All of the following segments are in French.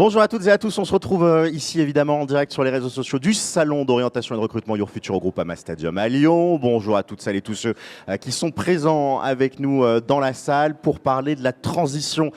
Bonjour à toutes et à tous, on se retrouve ici évidemment en direct sur les réseaux sociaux du salon d'orientation et de recrutement Your Future au Groupama Stadium à Lyon. Bonjour à toutes celles et tous ceux qui sont présents avec nous dans la salle pour parler de la transition.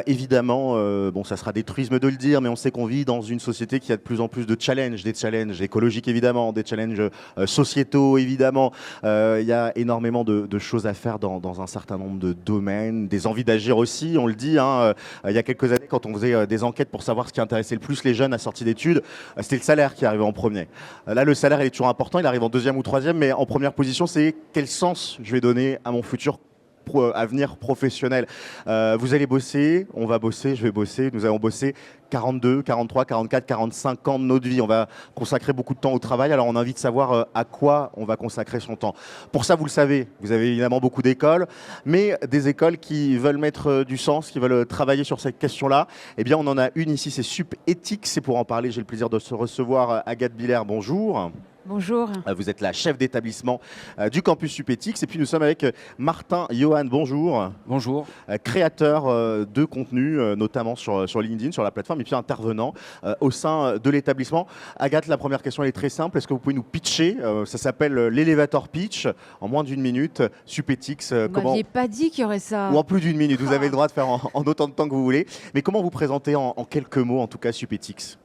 Évidemment, bon, ça sera des truismes de le dire, mais on sait qu'on vit dans une société qui a de plus en plus de challenges, des challenges écologiques évidemment, des challenges sociétaux évidemment. Il y a énormément de choses à faire dans un certain nombre de domaines, des envies d'agir aussi, on le dit. Il y a quelques années, quand on faisait des enquêtes pour savoir ce qui intéressait le plus les jeunes à sortie d'études, c'était le salaire qui arrivait en premier. Là, le salaire, il est toujours important, il arrive en deuxième ou troisième, mais en première position, c'est quel sens je vais donner à mon futur avenir professionnel. Vous allez bosser, on va bosser, je vais bosser, nous allons bosser 42, 43, 44, 45 ans de notre vie. On va consacrer beaucoup de temps au travail, alors on a envie de savoir à quoi on va consacrer son temps. Pour ça, vous le savez, vous avez évidemment beaucoup d'écoles, mais des écoles qui veulent mettre du sens, qui veulent travailler sur cette question-là. Eh bien, on en a une ici, c'est SupEthics. C'est pour en parler, j'ai le plaisir de se recevoir Agathe Biller. Bonjour. Bonjour. Vous êtes la chef d'établissement du campus SupEthics. Et puis nous sommes avec Martin Johan. Bonjour. Bonjour. Créateur de contenu, notamment sur LinkedIn, sur la plateforme, et puis intervenant au sein de l'établissement. Agathe, la première question elle est très simple. Est-ce que vous pouvez nous pitcher ça s'appelle l'Elevator Pitch, en moins d'une minute. SupEthics. Vous m'aviez pas dit qu'il y aurait ça. Ou en plus d'une minute. Vous avez le droit de faire en autant de temps que vous voulez. Mais comment vous présentez en quelques mots, en tout cas, SupEthics?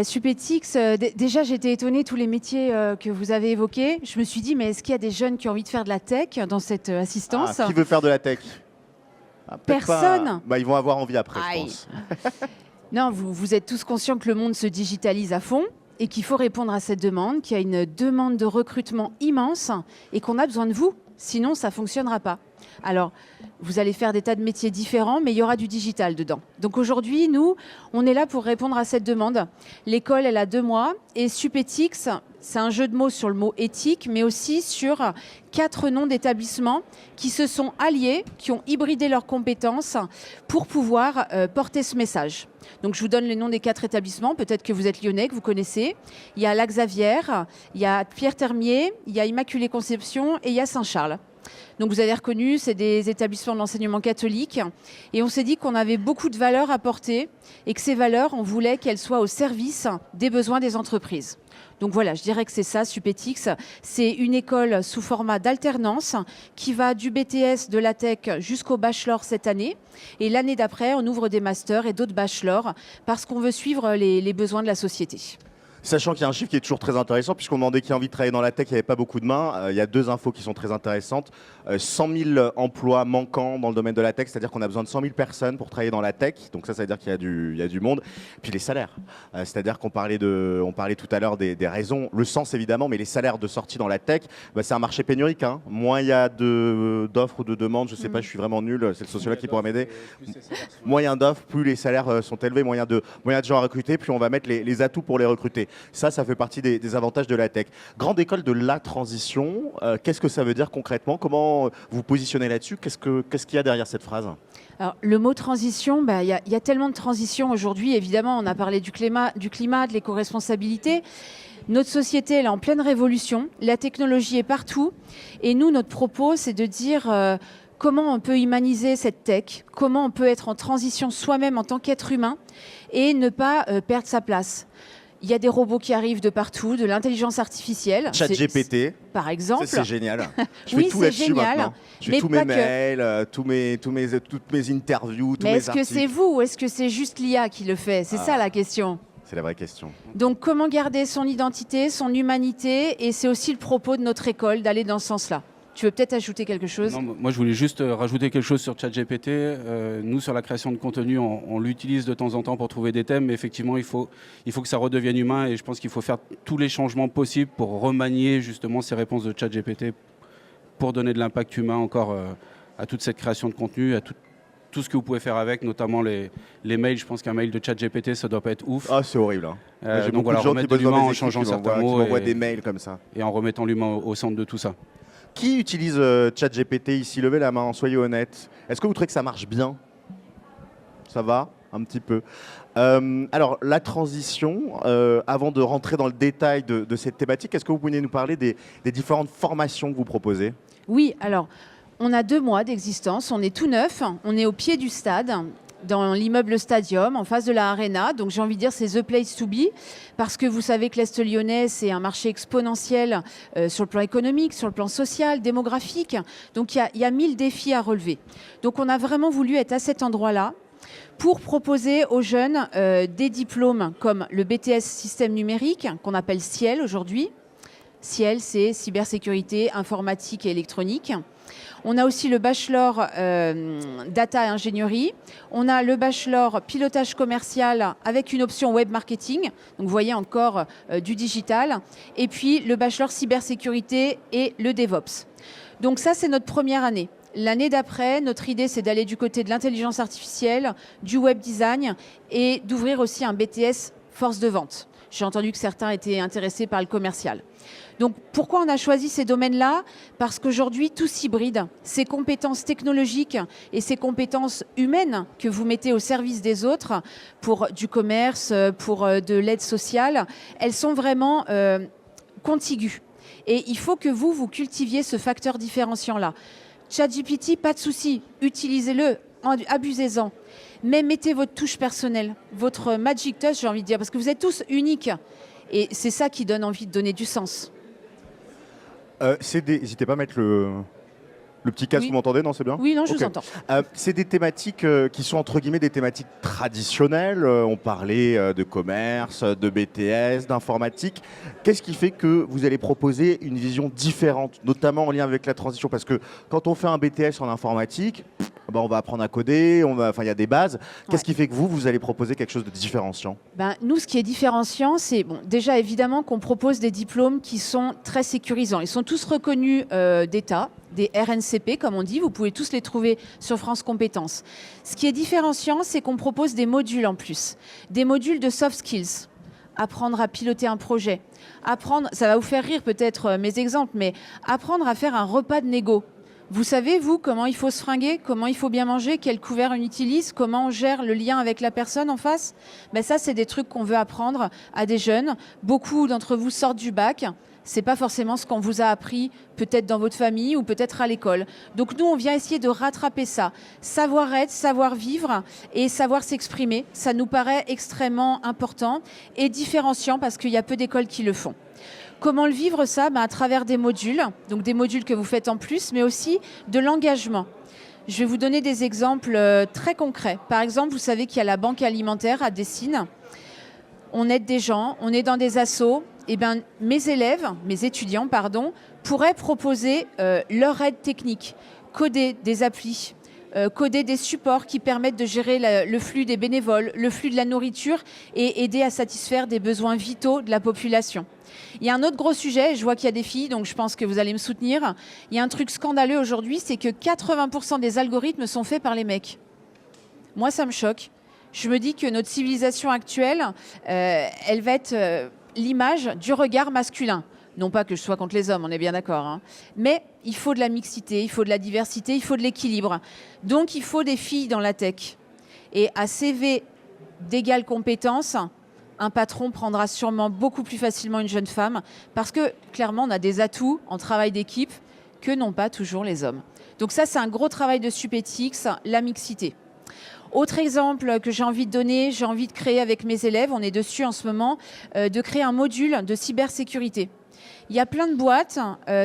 SupEthics, déjà j'étais étonnée tous les métiers que vous avez évoqués. Je me suis dit, mais est-ce qu'il y a des jeunes qui ont envie de faire de la tech dans cette assistance? Qui veut faire de la tech? Personne. Ils vont avoir envie après, je pense. Non, vous êtes tous conscients que le monde se digitalise à fond et qu'il faut répondre à cette demande, qu'il y a une demande de recrutement immense et qu'on a besoin de vous. Sinon, ça ne fonctionnera pas. Alors, vous allez faire des tas de métiers différents, mais il y aura du digital dedans. Donc aujourd'hui, nous, on est là pour répondre à cette demande. L'école, elle a 2 mois. Et SupEthics, c'est un jeu de mots sur le mot éthique, mais aussi sur 4 noms d'établissements qui se sont alliés, qui ont hybridé leurs compétences pour pouvoir porter ce message. Donc je vous donne les noms des 4 établissements. Peut-être que vous êtes lyonnais, que vous connaissez. Il y a La Xavier, il y a Pierre Termier, il y a Immaculée Conception et il y a Saint-Charles. Donc vous avez reconnu, c'est des établissements de l'enseignement catholique. Et on s'est dit qu'on avait beaucoup de valeurs à porter et que ces valeurs, on voulait qu'elles soient au service des besoins des entreprises. Donc voilà, je dirais que c'est ça, SupEthics. C'est une école sous format d'alternance qui va du BTS de la tech jusqu'au bachelor cette année. Et l'année d'après, on ouvre des masters et d'autres bachelors parce qu'on veut suivre les besoins de la société. Sachant qu'il y a un chiffre qui est toujours très intéressant, puisqu'on demandait qui a envie de travailler dans la tech, il n'y avait pas beaucoup de mains. Il y a 2 infos qui sont très intéressantes. 100 000 emplois manquants dans le domaine de la tech, c'est-à-dire qu'on a besoin de 100 000 personnes pour travailler dans la tech. Donc ça veut dire qu'il y a du monde. Puis les salaires. C'est-à-dire qu'on parlait tout à l'heure des raisons, le sens évidemment, mais les salaires de sortie dans la tech, c'est un marché pénurique. Moins il y a d'offres ou de demandes, je ne sais pas, je suis vraiment nul, c'est le sociologue qui pourra m'aider. Moins il y a d'offres, plus les salaires sont élevés, moins il y a de gens à recruter, plus on va mettre les atouts pour les recruter. Ça fait partie des avantages de la tech. Grande école de la transition, qu'est-ce que ça veut dire concrètement? Comment vous positionnez là-dessus? Qu'est-ce qu'il y a derrière cette phrase? Alors, le mot transition, y a tellement de transitions aujourd'hui. Évidemment, on a parlé du climat, de l'éco-responsabilité. Notre société, elle est en pleine révolution. La technologie est partout. Et nous, notre propos, c'est de dire comment on peut humaniser cette tech, comment on peut être en transition soi-même en tant qu'être humain et ne pas perdre sa place. Il y a des robots qui arrivent de partout, de l'intelligence artificielle. ChatGPT, par exemple. C'est génial. Je oui, fais tout c'est là-dessus génial. maintenant. Je fais tous mes mails, toutes mes interviews, tous mes articles. Mais est-ce que c'est vous ou est-ce que c'est juste l'IA qui le fait? C'est ça la question. C'est la vraie question. Donc comment garder son identité, son humanité? Et c'est aussi le propos de notre école d'aller dans ce sens-là. Tu veux peut-être ajouter quelque chose? Non, moi, je voulais juste rajouter quelque chose sur ChatGPT. Nous, sur la création de contenu, on l'utilise de temps en temps pour trouver des thèmes. Mais effectivement, il faut que ça redevienne humain. Et je pense qu'il faut faire tous les changements possibles pour remanier justement ces réponses de ChatGPT pour donner de l'impact humain encore à toute cette création de contenu, à tout ce que vous pouvez faire avec, notamment les mails. Je pense qu'un mail de ChatGPT, ça doit pas être ouf. Ah, c'est horrible. J'ai beaucoup de gens qui bossent dans mes équipes, qui m'envoient des mails comme ça. Et en remettant l'humain au centre de tout ça. Qui utilise ChatGPT ici? Levez la main, soyez honnête. Est-ce que vous trouvez que ça marche bien? Ça va? Un petit peu. Alors, la transition, avant de rentrer dans le détail de cette thématique, est-ce que vous pouvez nous parler des différentes formations que vous proposez? Oui, alors, on a 2 mois d'existence, on est tout neuf, on est au pied du stade. dans l'immeuble Stadium, en face de la Arena. Donc j'ai envie de dire, c'est the place to be, parce que vous savez que l'Est lyonnais, c'est un marché exponentiel sur le plan économique, sur le plan social, démographique. Donc il y a 1000 défis à relever. Donc on a vraiment voulu être à cet endroit-là pour proposer aux jeunes des diplômes comme le BTS Système numérique, qu'on appelle CIEL aujourd'hui. CIEL, c'est cybersécurité, informatique et électronique. On a aussi le bachelor data et ingénierie. On a le bachelor pilotage commercial avec une option web marketing. Donc vous voyez encore du digital. Et puis le bachelor cybersécurité et le DevOps. Donc ça, c'est notre première année. L'année d'après, notre idée, c'est d'aller du côté de l'intelligence artificielle, du web design et d'ouvrir aussi un BTS force de vente. J'ai entendu que certains étaient intéressés par le commercial. Donc pourquoi on a choisi ces domaines-là? Parce qu'aujourd'hui, tout s'hybride. Ces compétences technologiques et ces compétences humaines que vous mettez au service des autres pour du commerce, pour de l'aide sociale, elles sont vraiment contiguës. Et il faut que vous cultiviez ce facteur différenciant-là. ChatGPT, pas de souci, utilisez-le, abusez-en. Mais mettez votre touche personnelle, votre magic touch, j'ai envie de dire, parce que vous êtes tous uniques. Et c'est ça qui donne envie de donner du sens. N'hésitez pas à mettre le petit casque, Oui. vous m'entendez? Non, c'est bien? Oui, non, je Ok. vous entends. C'est des thématiques qui sont entre guillemets des thématiques traditionnelles. On parlait de commerce, de BTS, d'informatique. Qu'est-ce qui fait que vous allez proposer une vision différente, notamment en lien avec la transition? Parce que quand on fait un BTS en informatique, on va apprendre à coder, il y a des bases. Qu'est-ce qui fait que vous allez proposer quelque chose de différenciant? Nous, ce qui est différenciant, c'est déjà évidemment qu'on propose des diplômes qui sont très sécurisants. Ils sont tous reconnus d'État, des RNCP comme on dit. Vous pouvez tous les trouver sur France Compétences. Ce qui est différenciant, c'est qu'on propose des modules en plus. Des modules de soft skills. Apprendre à piloter un projet. Apprendre, ça va vous faire rire peut-être mes exemples, mais apprendre à faire un repas de négo. Vous savez, vous, comment il faut se fringuer, comment il faut bien manger, quel couvert on utilise, comment on gère le lien avec la personne en face? Ça, c'est des trucs qu'on veut apprendre à des jeunes. Beaucoup d'entre vous sortent du bac. C'est pas forcément ce qu'on vous a appris, peut-être dans votre famille ou peut-être à l'école. Donc nous, on vient essayer de rattraper ça. Savoir-être, savoir-vivre et savoir s'exprimer, ça nous paraît extrêmement important et différenciant parce qu'il y a peu d'écoles qui le font. Comment le vivre ça? À travers des modules, donc des modules que vous faites en plus, mais aussi de l'engagement. Je vais vous donner des exemples très concrets. Par exemple, vous savez qu'il y a la banque alimentaire à Dessines. On aide des gens, on est dans des assos. Mes étudiants, pourraient proposer leur aide technique, coder des applis, coder des supports qui permettent de gérer le flux des bénévoles, le flux de la nourriture et aider à satisfaire des besoins vitaux de la population. Il y a un autre gros sujet, je vois qu'il y a des filles, donc je pense que vous allez me soutenir. Il y a un truc scandaleux aujourd'hui, c'est que 80% des algorithmes sont faits par les mecs. Moi, ça me choque. Je me dis que notre civilisation actuelle, elle va être l'image du regard masculin. Non pas que je sois contre les hommes, on est bien d'accord, hein. Mais il faut de la mixité, il faut de la diversité, il faut de l'équilibre. Donc il faut des filles dans la tech. Et à CV d'égale compétence, un patron prendra sûrement beaucoup plus facilement une jeune femme parce que clairement on a des atouts en travail d'équipe que n'ont pas toujours les hommes. Donc ça, c'est un gros travail de Supetix, la mixité. Autre exemple que j'ai envie de donner, j'ai envie de créer avec mes élèves, on est dessus en ce moment, de créer un module de cybersécurité. Il y a plein de boîtes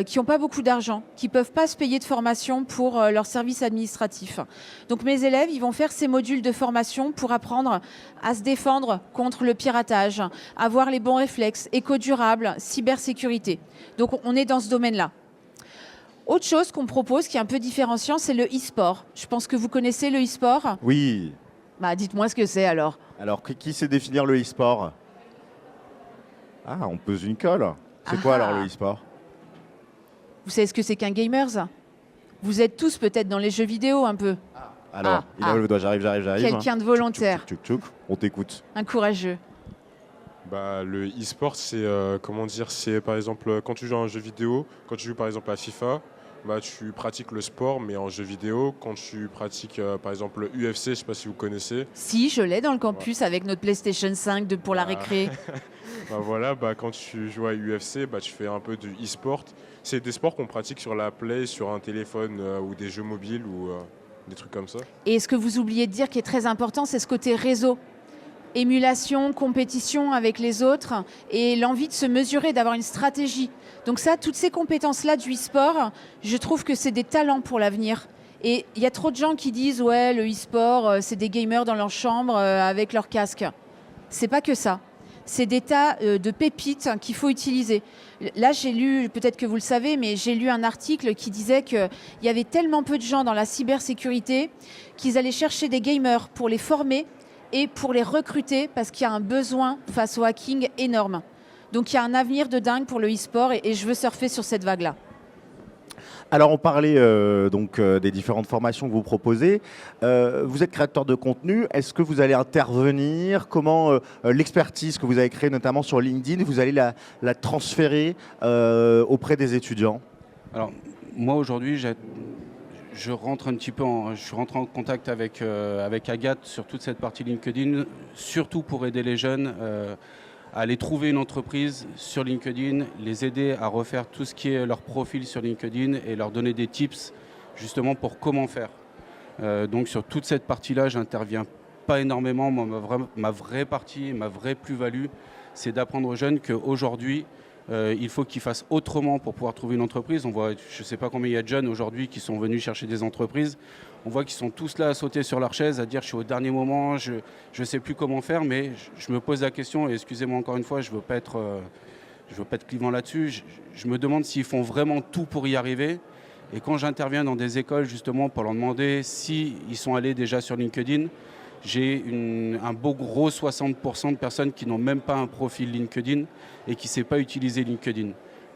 qui n'ont pas beaucoup d'argent, qui ne peuvent pas se payer de formation pour leur service administratif. Donc mes élèves, ils vont faire ces modules de formation pour apprendre à se défendre contre le piratage, avoir les bons réflexes, éco-durable, cybersécurité. Donc on est dans ce domaine-là. Autre chose qu'on propose qui est un peu différenciant, c'est le e-sport. Je pense que vous connaissez le e-sport. Oui. Dites-moi ce que c'est alors. Alors, qui sait définir le e-sport? Ah, on pose une colle. C'est quoi alors le e-sport? Vous savez ce que c'est qu'un gamers? Vous êtes tous peut-être dans les jeux vidéo un peu. Alors, il a le doigt, j'arrive. Quelqu'un de volontaire. Tchouk, on t'écoute. Un courageux. Le e-sport, c'est c'est par exemple quand tu joues à un jeu vidéo, quand tu joues par exemple à FIFA, tu pratiques le sport, mais en jeu vidéo. Quand tu pratiques par exemple le UFC, je ne sais pas si vous connaissez. Si, je l'ai dans le campus avec notre PlayStation 5 pour la récré. Quand tu joues à UFC, tu fais un peu de e-sport. C'est des sports qu'on pratique sur la Play, sur un téléphone ou des jeux mobiles. des trucs comme ça. Et ce que vous oubliez de dire qui est très important, c'est ce côté réseau. Émulation, compétition avec les autres et l'envie de se mesurer, d'avoir une stratégie. Donc ça, toutes ces compétences-là du e-sport, je trouve que c'est des talents pour l'avenir. Et il y a trop de gens qui disent « ouais, le e-sport, c'est des gamers dans leur chambre avec leur casque ». C'est pas que ça. C'est des tas de pépites qu'il faut utiliser. Là, j'ai lu, peut-être que vous le savez, mais j'ai lu un article qui disait qu'il y avait tellement peu de gens dans la cybersécurité qu'ils allaient chercher des gamers pour les former et pour les recruter parce qu'il y a un besoin face au hacking énorme. Donc il y a un avenir de dingue pour le e-sport et je veux surfer sur cette vague-là. Alors, on parlait des différentes formations que vous proposez. Vous êtes créateur de contenu. Est-ce que vous allez intervenir? Comment l'expertise que vous avez créée, notamment sur LinkedIn, vous allez la transférer auprès des étudiants? Alors, moi, aujourd'hui, je rentre un petit peu je suis rentré en contact avec Agathe sur toute cette partie LinkedIn, surtout pour aider les jeunes à aller trouver une entreprise sur LinkedIn, les aider à refaire tout ce qui est leur profil sur LinkedIn et leur donner des tips justement pour comment faire. Donc sur toute cette partie-là, j'interviens pas énormément. Moi, ma vraie partie, ma vraie plus-value, c'est d'apprendre aux jeunes qu'aujourd'hui, il faut qu'ils fassent autrement pour pouvoir trouver une entreprise. On voit, je ne sais pas combien il y a de jeunes aujourd'hui qui sont venus chercher des entreprises. On voit qu'ils sont tous là à sauter sur leur chaise, à dire je suis au dernier moment, je ne sais plus comment faire, mais je me pose la question, et excusez-moi encore une fois, je ne veux pas être clivant là-dessus, je me demande s'ils font vraiment tout pour y arriver. Et quand j'interviens dans des écoles justement pour leur demander s'ils sont allés déjà sur LinkedIn, j'ai un beau gros 60% de personnes qui n'ont même pas un profil LinkedIn et qui ne savent pas utiliser LinkedIn.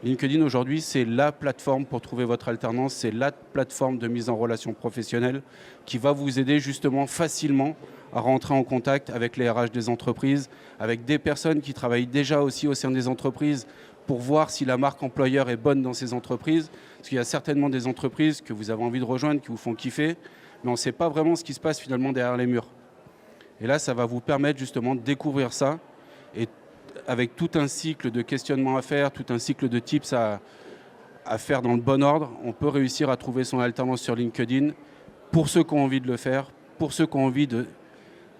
LinkedIn aujourd'hui, c'est la plateforme pour trouver votre alternance, c'est la plateforme de mise en relation professionnelle qui va vous aider justement facilement à rentrer en contact avec les RH des entreprises, avec des personnes qui travaillent déjà aussi au sein des entreprises pour voir si la marque employeur est bonne dans ces entreprises. Parce qu'il y a certainement des entreprises que vous avez envie de rejoindre, qui vous font kiffer, mais on ne sait pas vraiment ce qui se passe finalement derrière les murs. Et là, ça va vous permettre justement de découvrir ça et avec tout un cycle de questionnements à faire, tout un cycle de tips à faire dans le bon ordre, on peut réussir à trouver son alternance sur LinkedIn pour ceux qui ont envie de le faire, pour ceux qui ont envie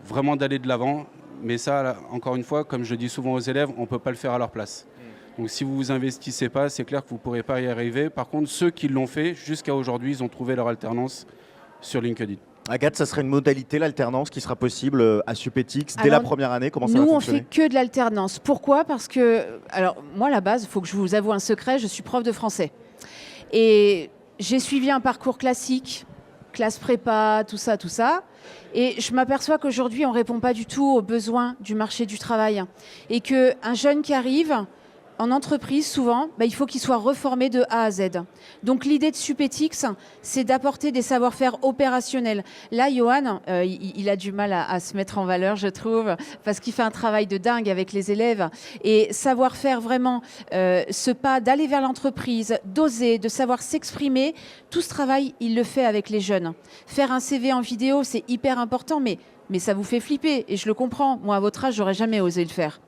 vraiment d'aller de l'avant. Mais ça, là, encore une fois, comme je dis souvent aux élèves, on ne peut pas le faire à leur place. Donc si vous ne vous investissez pas, c'est clair que vous ne pourrez pas y arriver. Par contre, ceux qui l'ont fait, jusqu'à aujourd'hui, ils ont trouvé leur alternance sur LinkedIn. Agathe, ça serait une modalité, l'alternance, qui sera possible à Supetix dès la première année? Comment ça va fonctionner? fonctionner? Nous, on fait que de l'alternance. Pourquoi? Parce que, alors, moi, à la base, il faut que je vous avoue un secret, je suis prof de français. Et j'ai suivi un parcours classique, classe prépa, tout ça. Et je m'aperçois qu'aujourd'hui, on ne répond pas du tout aux besoins du marché du travail. Et qu'un jeune qui arrive en entreprise, souvent, il faut qu'il soit reformé de A à Z. Donc l'idée de Supetix, c'est d'apporter des savoir-faire opérationnels. Là, Johan, il a du mal à se mettre en valeur, je trouve, parce qu'il fait un travail de dingue avec les élèves. Et savoir faire vraiment ce pas d'aller vers l'entreprise, d'oser, de savoir s'exprimer, tout ce travail, il le fait avec les jeunes. Faire un CV en vidéo, c'est hyper important, mais ça vous fait flipper, et je le comprends. Moi, à votre âge, j'aurais jamais osé le faire.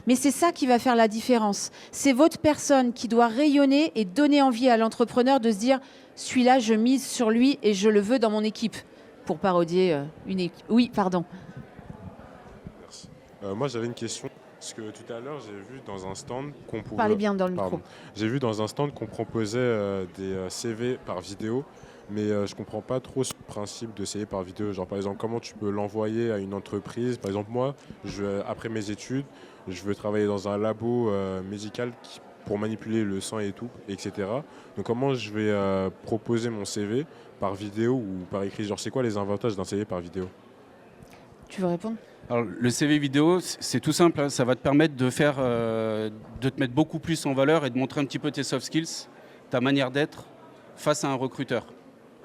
Mais c'est ça qui va faire la différence. C'est votre personne qui doit rayonner et donner envie à l'entrepreneur de se dire « celui-là, je mise sur lui et je le veux dans mon équipe », pour parodier une équipe. Oui, pardon. Merci. Moi, j'avais une question. Parce que tout à l'heure, j'ai vu dans un stand qu'on pouvait... Parlez bien dans le micro. J'ai vu dans un stand qu'on proposait des CV par vidéo. Mais je ne comprends pas trop ce principe de CV par vidéo. Genre, par exemple, comment tu peux l'envoyer à une entreprise? Par exemple, moi, après mes études, je veux travailler dans un labo médical pour manipuler le sang et tout, etc. Donc, comment je vais proposer mon CV par vidéo ou par écrit? Genre, c'est quoi les avantages d'un CV par vidéo? Tu veux répondre? Alors, le CV vidéo, c'est tout simple. Hein. Ça va te permettre de te mettre beaucoup plus en valeur et de montrer un petit peu tes soft skills, ta manière d'être face à un recruteur.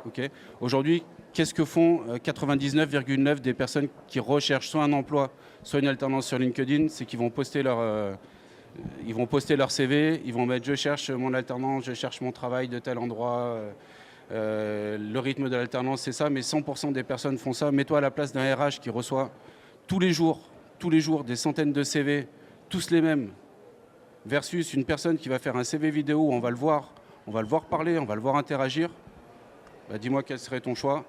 Okay. Aujourd'hui, qu'est-ce que font 99,9% des personnes qui recherchent soit un emploi, soit une alternance sur LinkedIn? C'est qu'ils vont poster leur CV, ils vont mettre « je cherche mon alternance, je cherche mon travail de tel endroit ». Le rythme de l'alternance, c'est ça, mais 100% des personnes font ça. Mets-toi à la place d'un RH qui reçoit tous les jours, des centaines de CV, tous les mêmes, versus une personne qui va faire un CV vidéo où on va le voir parler, on va le voir interagir. Dis-moi quel serait ton choix?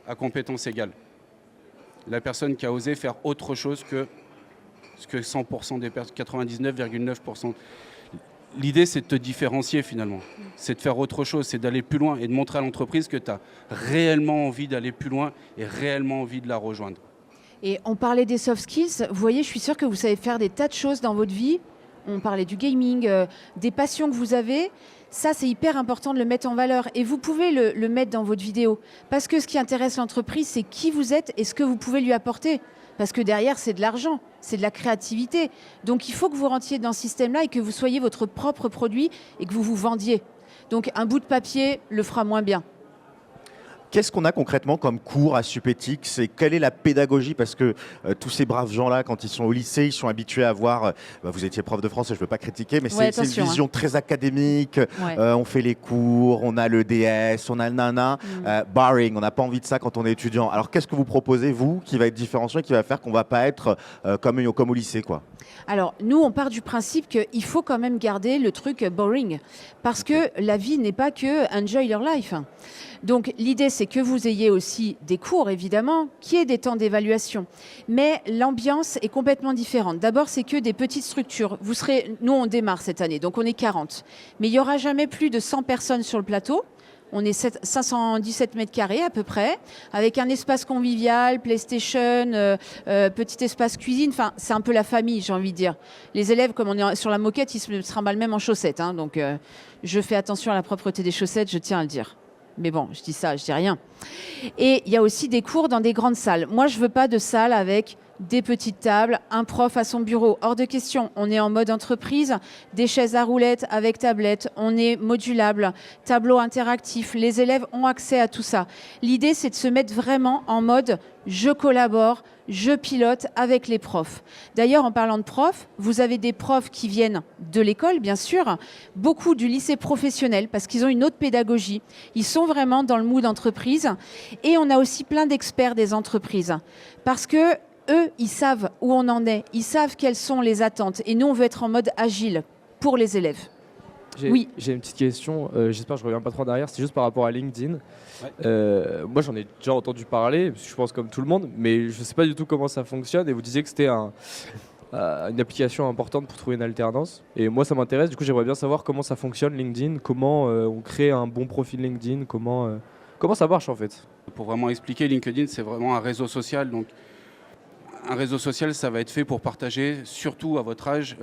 à compétence égale. La personne qui a osé faire autre chose que ce que 100% des personnes, 99,9%. L'idée, c'est de te différencier finalement. C'est de faire autre chose, c'est d'aller plus loin et de montrer à l'entreprise que tu as réellement envie d'aller plus loin et réellement envie de la rejoindre. Et on parlait des soft skills. Vous voyez, je suis sûre que vous savez faire des tas de choses dans votre vie. On parlait du gaming, des passions que vous avez. Ça, c'est hyper important de le mettre en valeur. Et vous pouvez le mettre dans votre vidéo. Parce que ce qui intéresse l'entreprise, c'est qui vous êtes et ce que vous pouvez lui apporter. Parce que derrière, c'est de l'argent, c'est de la créativité. Donc, il faut que vous rentriez dans ce système-là et que vous soyez votre propre produit et que vous vous vendiez. Donc, un bout de papier le fera moins bien. Qu'est-ce qu'on a concrètement comme cours à Supetix et quelle est la pédagogie? Parce que tous ces braves gens-là, quand ils sont au lycée, ils sont habitués à voir, vous étiez prof de français, je ne veux pas critiquer, mais Ouais, c'est une vision très académique. Ouais. On fait les cours, on a le DS, on a le nana. Barring, on n'a pas envie de ça quand on est étudiant. Alors qu'est-ce que vous proposez, vous, qui va être différenciant et qui va faire qu'on ne va pas être comme au lycée, quoi? Alors, nous, on part du principe qu'il faut quand même garder le truc boring. Parce que la vie n'est pas que enjoy your life. Donc, l'idée, c'est que vous ayez aussi des cours, évidemment, qu'il y ait des temps d'évaluation. Mais l'ambiance est complètement différente. D'abord, c'est que des petites structures. Nous, on démarre cette année, donc on est 40. Mais il n'y aura jamais plus de 100 personnes sur le plateau. On est 517 mètres carrés à peu près, avec un espace convivial, PlayStation, petit espace cuisine. Enfin, c'est un peu la famille, j'ai envie de dire. Les élèves, comme on est sur la moquette, ils se trimballent même en chaussettes. Hein, donc, je fais attention à la propreté des chaussettes, je tiens à le dire. Mais bon, je dis ça, je dis rien. Et il y a aussi des cours dans des grandes salles. Moi, je veux pas de salle avec des petites tables, un prof à son bureau. Hors de question, on est en mode entreprise, des chaises à roulettes avec tablette, on est modulable, tableau interactif, les élèves ont accès à tout ça. L'idée, c'est de se mettre vraiment en mode je collabore, je pilote avec les profs. D'ailleurs, en parlant de profs, vous avez des profs qui viennent de l'école, bien sûr, beaucoup du lycée professionnel, parce qu'ils ont une autre pédagogie. Ils sont vraiment dans le mood d'entreprise. Et on a aussi plein d'experts des entreprises. Parce que eux, ils savent où on en est, ils savent quelles sont les attentes. Et nous, on veut être en mode agile pour les élèves. Oui. J'ai une petite question, j'espère que je ne reviens pas trop en arrière, c'est juste par rapport à LinkedIn. Ouais. Moi, j'en ai déjà entendu parler, je pense comme tout le monde, mais je ne sais pas du tout comment ça fonctionne. Et vous disiez que c'était une application importante pour trouver une alternance. Et moi, ça m'intéresse, du coup, j'aimerais bien savoir comment ça fonctionne LinkedIn, comment on crée un bon profil LinkedIn, comment ça marche en fait. Pour vraiment expliquer, LinkedIn, c'est vraiment un réseau social. Donc, un réseau social, ça va être fait pour partager, surtout à votre âge,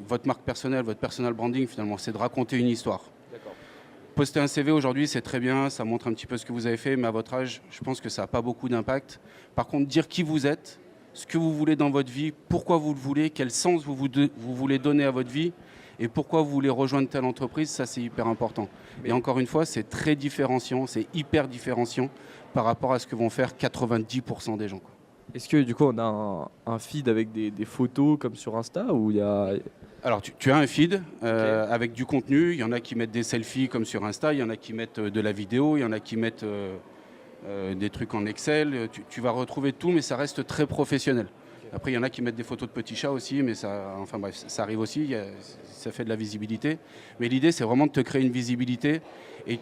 votre marque personnelle, votre personal branding finalement. C'est de raconter une histoire. Poster un CV aujourd'hui, c'est très bien, ça montre un petit peu ce que vous avez fait, mais à votre âge, je pense que ça n'a pas beaucoup d'impact. Par contre, dire qui vous êtes, ce que vous voulez dans votre vie, pourquoi vous le voulez, quel sens vous voulez donner à votre vie et pourquoi vous voulez rejoindre telle entreprise, ça c'est hyper important. Et encore une fois, c'est très différenciant, c'est hyper différenciant par rapport à ce que vont faire 90% des gens. Est-ce que du coup on a un feed avec des photos comme sur Insta ou il y a... Alors tu as un feed avec du contenu, il y en a qui mettent des selfies comme sur Insta, il y en a qui mettent de la vidéo, il y en a qui mettent des trucs en Excel, tu vas retrouver tout mais ça reste très professionnel. Après il y en a qui mettent des photos de petits chats aussi, mais ça arrive aussi, ça fait de la visibilité. Mais l'idée c'est vraiment de te créer une visibilité et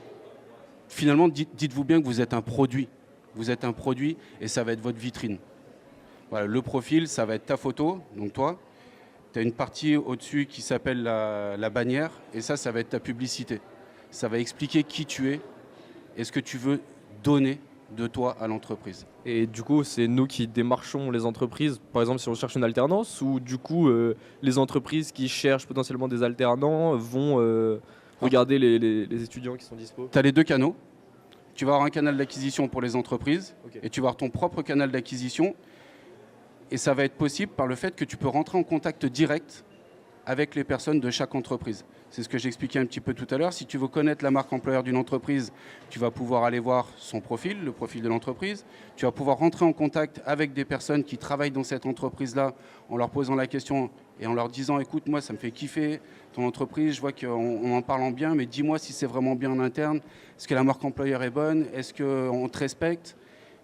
finalement dites-vous bien que vous êtes un produit. Vous êtes un produit et ça va être votre vitrine. Voilà, le profil, ça va être ta photo, donc toi. Tu as une partie au-dessus qui s'appelle la bannière et ça va être ta publicité. Ça va expliquer qui tu es et ce que tu veux donner de toi à l'entreprise. Et du coup, c'est nous qui démarchons les entreprises, par exemple si on cherche une alternance, ou du coup, les entreprises qui cherchent potentiellement des alternants vont regarder les étudiants qui sont dispo. Tu as les deux canaux. Tu vas avoir un canal d'acquisition pour les entreprises et tu vas avoir ton propre canal d'acquisition. Et ça va être possible par le fait que tu peux rentrer en contact direct avec les personnes de chaque entreprise. C'est ce que j'expliquais un petit peu tout à l'heure. Si tu veux connaître la marque employeur d'une entreprise, tu vas pouvoir aller voir son profil, le profil de l'entreprise. Tu vas pouvoir rentrer en contact avec des personnes qui travaillent dans cette entreprise-là en leur posant la question et en leur disant « Écoute, moi, ça me fait kiffer ton entreprise, je vois qu'on en parle en bien, mais dis-moi si c'est vraiment bien en interne. Est-ce que la marque employeur est bonne? Est-ce qu'on te respecte ?»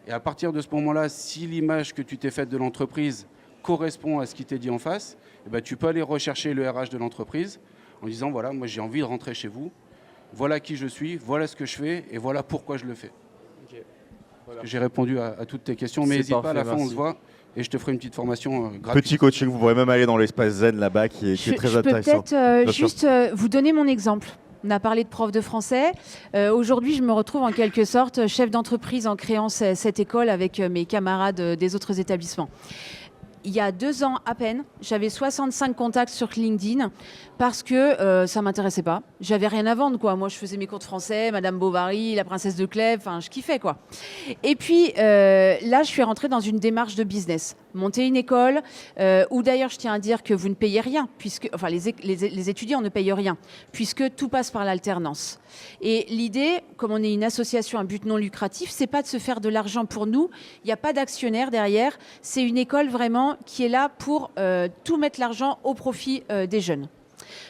Et à partir de ce moment-là, si l'image que tu t'es faite de l'entreprise correspond à ce qui t'est dit en face, eh ben, tu peux aller rechercher le RH de l'entreprise en disant voilà, moi j'ai envie de rentrer chez vous, voilà qui je suis, voilà ce que je fais et voilà pourquoi je le fais. Okay. J'ai répondu à toutes tes questions, mais C'est n'hésite pas, à la parfait, fin, on merci. se voit et je te ferai une petite formation gratuite. Petit coaching, vous pourrez même aller dans l'espace zen là-bas qui est très je peux intéressant. peut-être Bien sûr. juste vous donner mon exemple. On a parlé de prof de français. Aujourd'hui, je me retrouve en quelque sorte chef d'entreprise en créant cette école avec mes camarades des autres établissements. Il y a 2 ans à peine, j'avais 65 contacts sur LinkedIn parce que ça m'intéressait pas. J'avais rien à vendre, quoi. Moi, je faisais mes cours de français, Madame Bovary, la princesse de Clèves, enfin, je kiffais, quoi. Et puis là, je suis rentrée dans une démarche de business. Monter une école, où d'ailleurs, je tiens à dire que vous ne payez rien, puisque, enfin, les étudiants ne payent rien, puisque tout passe par l'alternance. Et l'idée, comme on est une association à but non lucratif, c'est pas de se faire de l'argent pour nous. Il n'y a pas d'actionnaire derrière. C'est une école vraiment qui est là pour tout mettre l'argent au profit des jeunes.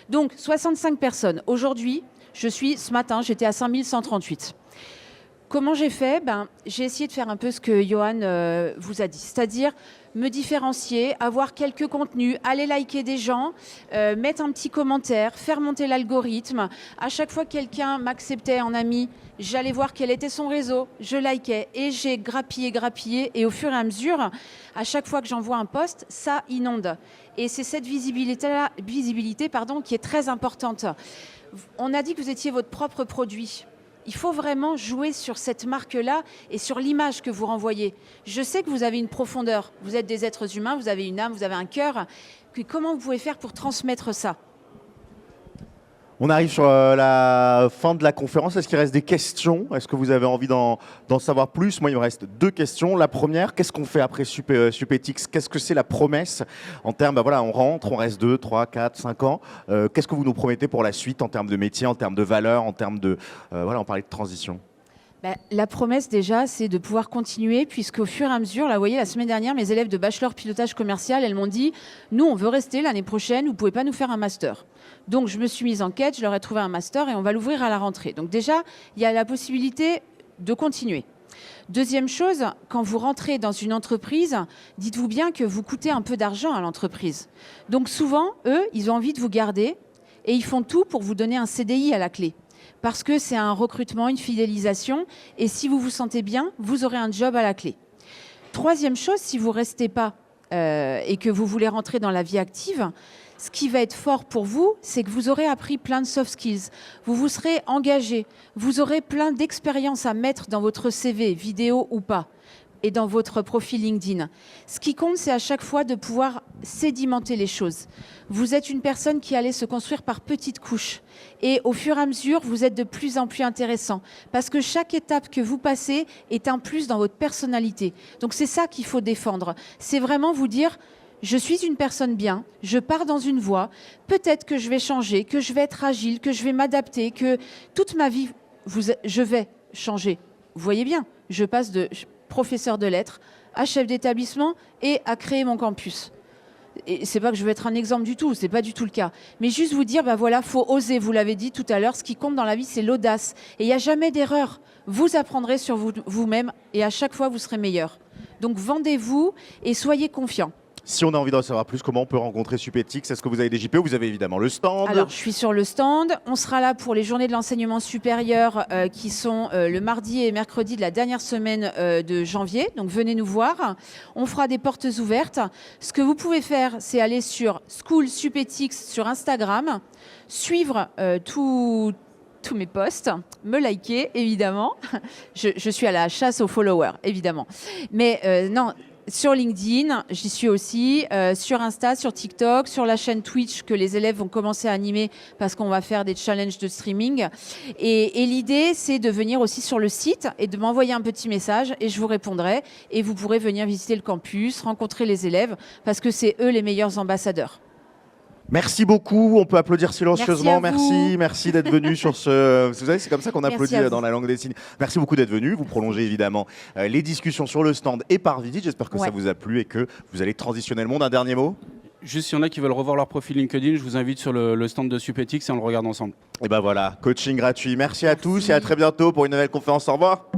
Donc, 65 personnes. Aujourd'hui, ce matin, j'étais à 5138. Comment j'ai fait ? J'ai essayé de faire un peu ce que Johan vous a dit, c'est-à-dire me différencier, avoir quelques contenus, aller liker des gens, mettre un petit commentaire, faire monter l'algorithme. À chaque fois que quelqu'un m'acceptait en ami, j'allais voir quel était son réseau, je likais et j'ai grappillé et au fur et à mesure, à chaque fois que j'envoie un post, ça inonde. Et c'est cette visibilité qui est très importante. On a dit que vous étiez votre propre produit. Il faut vraiment jouer sur cette marque-là et sur l'image que vous renvoyez. Je sais que vous avez une profondeur, vous êtes des êtres humains, vous avez une âme, vous avez un cœur. Comment vous pouvez faire pour transmettre ça ? On arrive sur la fin de la conférence. Est-ce qu'il reste des questions ? Est-ce que vous avez envie d'en savoir plus ? Moi, il me reste 2 questions. La première, qu'est-ce qu'on fait après Supetix ? Qu'est-ce que c'est la promesse en termes, voilà, on rentre, on reste 2, 3, 4, 5 ans. Qu'est-ce que vous nous promettez pour la suite en termes de métier, en termes de valeur, en termes de... voilà, on parlait de transition. La promesse déjà, c'est de pouvoir continuer puisqu'au fur et à mesure, là, vous voyez, la semaine dernière, mes élèves de bachelor pilotage commercial, elles m'ont dit « Nous, on veut rester l'année prochaine, vous ne pouvez pas nous faire un master ». Donc, je me suis mise en quête, je leur ai trouvé un master et on va l'ouvrir à la rentrée. Donc déjà, il y a la possibilité de continuer. Deuxième chose, quand vous rentrez dans une entreprise, dites-vous bien que vous coûtez un peu d'argent à l'entreprise. Donc souvent, eux, ils ont envie de vous garder et ils font tout pour vous donner un CDI à la clé. Parce que c'est un recrutement, une fidélisation. Et si vous vous sentez bien, vous aurez un job à la clé. Troisième chose, si vous ne restez pas et que vous voulez rentrer dans la vie active, ce qui va être fort pour vous, c'est que vous aurez appris plein de soft skills. Vous vous serez engagé. Vous aurez plein d'expériences à mettre dans votre CV, vidéo ou pas, et dans votre profil LinkedIn. Ce qui compte, c'est à chaque fois de pouvoir sédimenter les choses. Vous êtes une personne qui allait se construire par petites couches. Et au fur et à mesure, vous êtes de plus en plus intéressant. Parce que chaque étape que vous passez est un plus dans votre personnalité. Donc c'est ça qu'il faut défendre. C'est vraiment vous dire, je suis une personne bien, je pars dans une voie, peut-être que je vais changer, que je vais être agile, que je vais m'adapter, que toute ma vie, je vais changer. Vous voyez bien, je passe de professeur de lettres à chef d'établissement et à créer mon campus. Et c'est pas que je veux être un exemple du tout, c'est pas du tout le cas. Mais juste vous dire, voilà, faut oser, vous l'avez dit tout à l'heure, ce qui compte dans la vie, c'est l'audace. Et il n'y a jamais d'erreur. Vous apprendrez sur vous-même et à chaque fois, vous serez meilleur. Donc vendez-vous et soyez confiants. Si on a envie d'en savoir plus, comment on peut rencontrer Supetix ? Est-ce que vous avez des JPO ? Vous avez évidemment le stand. Alors, je suis sur le stand. On sera là pour les journées de l'enseignement supérieur qui sont le mardi et mercredi de la dernière semaine de janvier. Donc, venez nous voir. On fera des portes ouvertes. Ce que vous pouvez faire, c'est aller sur School Supetix sur Instagram, suivre tous mes posts, me liker, évidemment. Je suis à la chasse aux followers, évidemment. Mais non... Sur LinkedIn, j'y suis aussi, sur Insta, sur TikTok, sur la chaîne Twitch que les élèves vont commencer à animer parce qu'on va faire des challenges de streaming. Et l'idée, c'est de venir aussi sur le site et de m'envoyer un petit message et je vous répondrai. Et vous pourrez venir visiter le campus, rencontrer les élèves parce que c'est eux les meilleurs ambassadeurs. Merci beaucoup, on peut applaudir silencieusement. Merci Merci d'être venu sur ce... Vous savez, c'est comme ça qu'on applaudit Merci dans la langue des signes. Merci beaucoup d'être venu. Vous prolongez évidemment les discussions sur le stand et par visite. J'espère que ça vous a plu et que vous allez transitionner le monde. Un dernier mot ? Juste, s'il y en a qui veulent revoir leur profil LinkedIn, je vous invite sur le stand de Supetix et on le regarde ensemble. Et ben voilà, coaching gratuit. Merci à tous et à très bientôt pour une nouvelle conférence. Au revoir.